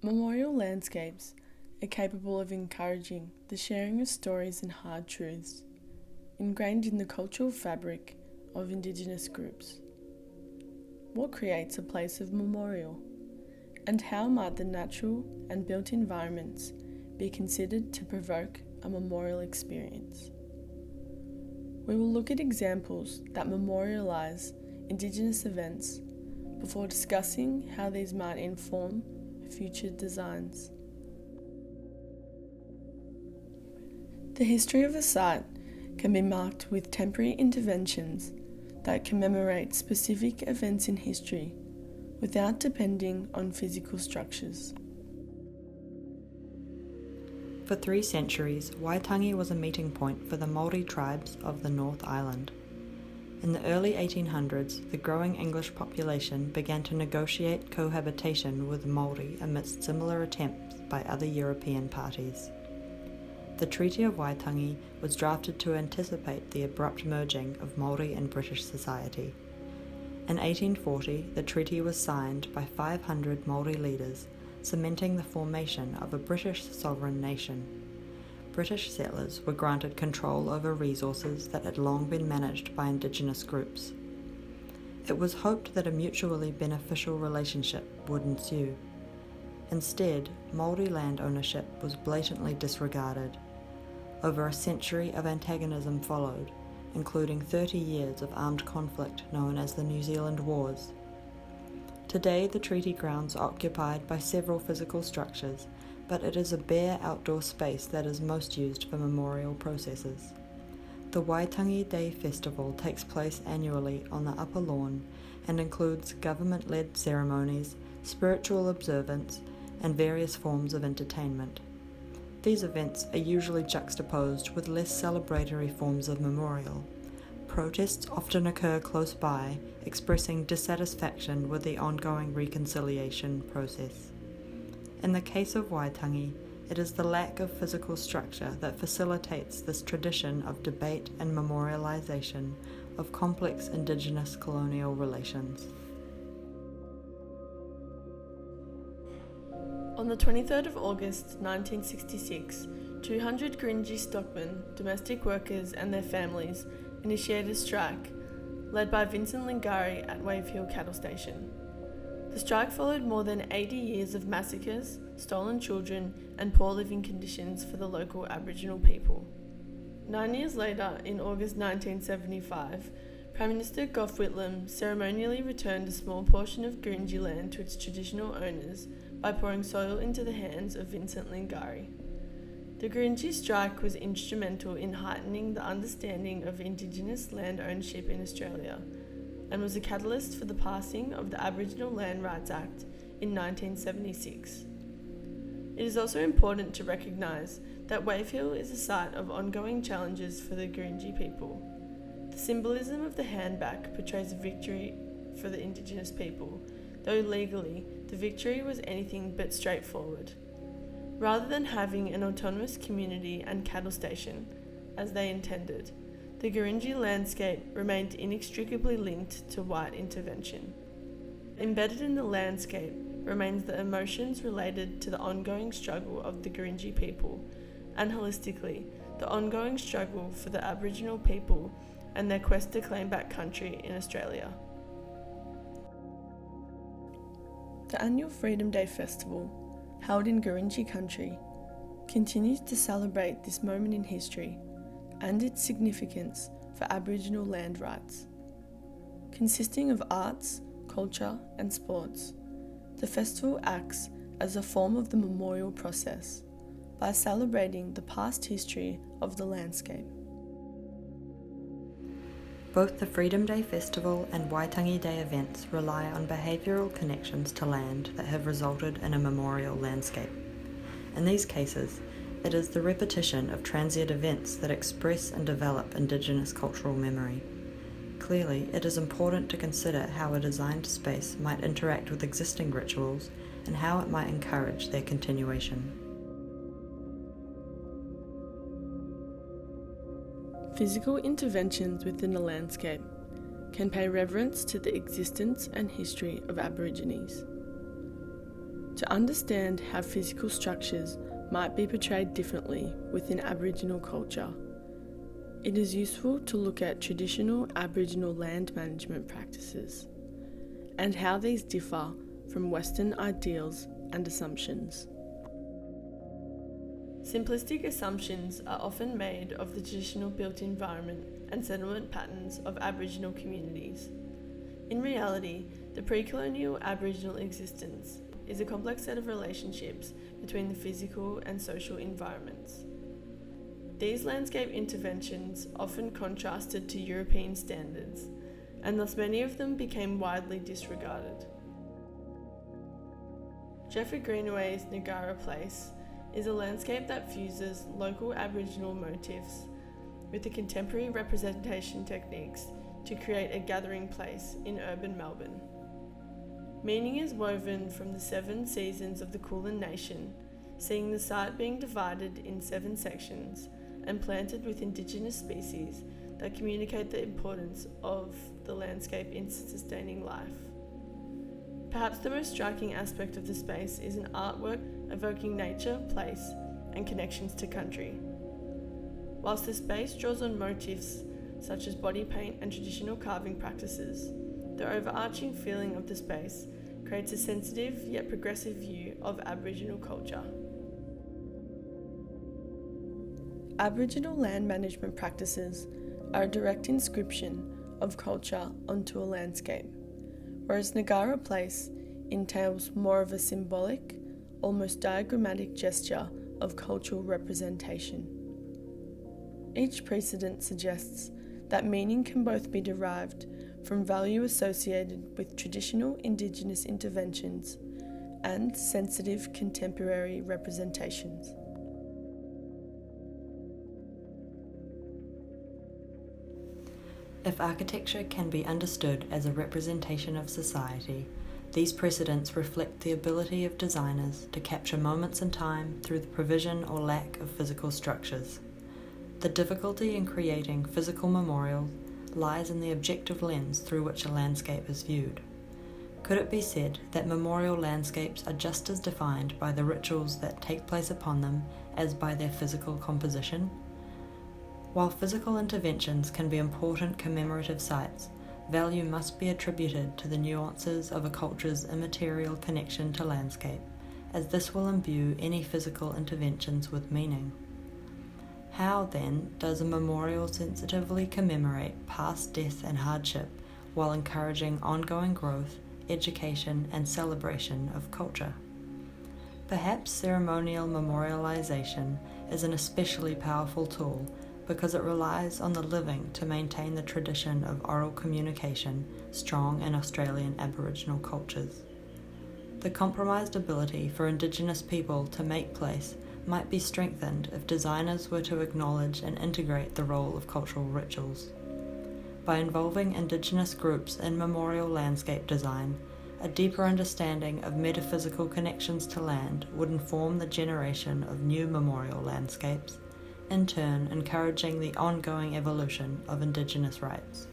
Memorial landscapes are capable of encouraging the sharing of stories and hard truths, ingrained in the cultural fabric of Indigenous groups. What creates a place of memorial, and how might the natural and built environments be considered to provoke a memorial experience? We will look at examples that memorialise Indigenous events before discussing how these might inform future designs. The history of a site can be marked with temporary interventions that commemorate specific events in history without depending on physical structures. For 3 centuries, Waitangi was a meeting point for the Māori tribes of the North Island. In the early 1800s, the growing English population began to negotiate cohabitation with Māori amidst similar attempts by other European parties. The Treaty of Waitangi was drafted to anticipate the abrupt merging of Māori and British society. In 1840, the treaty was signed by 500 Māori leaders, cementing the formation of a British sovereign nation. British settlers were granted control over resources that had long been managed by Indigenous groups. It was hoped that a mutually beneficial relationship would ensue. Instead, Māori land ownership was blatantly disregarded. Over a century of antagonism followed, including 30 years of armed conflict known as the New Zealand Wars. Today, the treaty grounds are occupied by several physical structures, but it is a bare outdoor space that is most used for memorial processes. The Waitangi Day Festival takes place annually on the upper lawn and includes government-led ceremonies, spiritual observance, and various forms of entertainment. These events are usually juxtaposed with less celebratory forms of memorial. Protests often occur close by, expressing dissatisfaction with the ongoing reconciliation process. In the case of Waitangi, it is the lack of physical structure that facilitates this tradition of debate and memorialization of complex Indigenous colonial relations. On the 23rd of August 1966, 200 Gurindji stockmen, domestic workers and their families initiated a strike, led by Vincent Lingari at Wave Hill Cattle Station. The strike followed more than 80 years of massacres, stolen children, and poor living conditions for the local Aboriginal people. 9 years later, in August 1975, Prime Minister Gough Whitlam ceremonially returned a small portion of Gurindji land to its traditional owners by pouring soil into the hands of Vincent Lingari. The Gurindji strike was instrumental in heightening the understanding of Indigenous land ownership in Australia, and was a catalyst for the passing of the Aboriginal Land Rights Act in 1976. It is also important to recognise that Wave Hill is a site of ongoing challenges for the Gurindji people. The symbolism of the handback portrays a victory for the Indigenous people, though legally the victory was anything but straightforward. Rather than having an autonomous community and cattle station, as they intended, the Gurindji landscape remained inextricably linked to white intervention. Embedded in the landscape remains the emotions related to the ongoing struggle of the Gurindji people, and holistically, the ongoing struggle for the Aboriginal people and their quest to claim back country in Australia. The annual Freedom Day Festival, held in Gurindji country, continues to celebrate this moment in history and its significance for Aboriginal land rights. Consisting of arts, culture and sports, the festival acts as a form of the memorial process by celebrating the past history of the landscape. Both the Freedom Day Festival and Waitangi Day events rely on behavioural connections to land that have resulted in a memorial landscape. In these cases, it is the repetition of transient events that express and develop Indigenous cultural memory. Clearly, it is important to consider how a designed space might interact with existing rituals and how it might encourage their continuation. Physical interventions within the landscape can pay reverence to the existence and history of Aborigines. to understand how physical structures might be portrayed differently within Aboriginal culture. It is useful to look at traditional Aboriginal land management practices and how these differ from Western ideals and assumptions. Simplistic assumptions are often made of the traditional built environment and settlement patterns of Aboriginal communities. In reality, the pre-colonial Aboriginal existence is a complex set of relationships between the physical and social environments. These landscape interventions often contrasted to European standards, and thus many of them became widely disregarded. Geoffrey Greenaway's Nagara Place is a landscape that fuses local Aboriginal motifs with the contemporary representation techniques to create a gathering place in urban Melbourne. Meaning is woven from the 7 seasons of the Kulin Nation, seeing the site being divided in 7 sections and planted with Indigenous species that communicate the importance of the landscape in sustaining life. Perhaps the most striking aspect of the space is an artwork evoking nature, place, and connections to country. Whilst the space draws on motifs such as body paint and traditional carving practices, the overarching feeling of the space creates a sensitive yet progressive view of Aboriginal culture. Aboriginal land management practices are a direct inscription of culture onto a landscape, whereas Nagara Place entails more of a symbolic, almost diagrammatic gesture of cultural representation. Each precedent suggests that meaning can both be derived from value associated with traditional Indigenous interventions and sensitive contemporary representations. If architecture can be understood as a representation of society, these precedents reflect the ability of designers to capture moments in time through the provision or lack of physical structures. The difficulty in creating physical memorials lies in the objective lens through which a landscape is viewed. Could it be said that memorial landscapes are just as defined by the rituals that take place upon them as by their physical composition? While physical interventions can be important commemorative sites, value must be attributed to the nuances of a culture's immaterial connection to landscape, as this will imbue any physical interventions with meaning. How, then, does a memorial sensitively commemorate past death and hardship while encouraging ongoing growth, education, and celebration of culture? Perhaps ceremonial memorialization is an especially powerful tool because it relies on the living to maintain the tradition of oral communication strong in Australian Aboriginal cultures. The compromised ability for Indigenous people to make place might be strengthened if designers were to acknowledge and integrate the role of cultural rituals. By involving Indigenous groups in memorial landscape design, a deeper understanding of metaphysical connections to land would inform the generation of new memorial landscapes, in turn encouraging the ongoing evolution of Indigenous rights.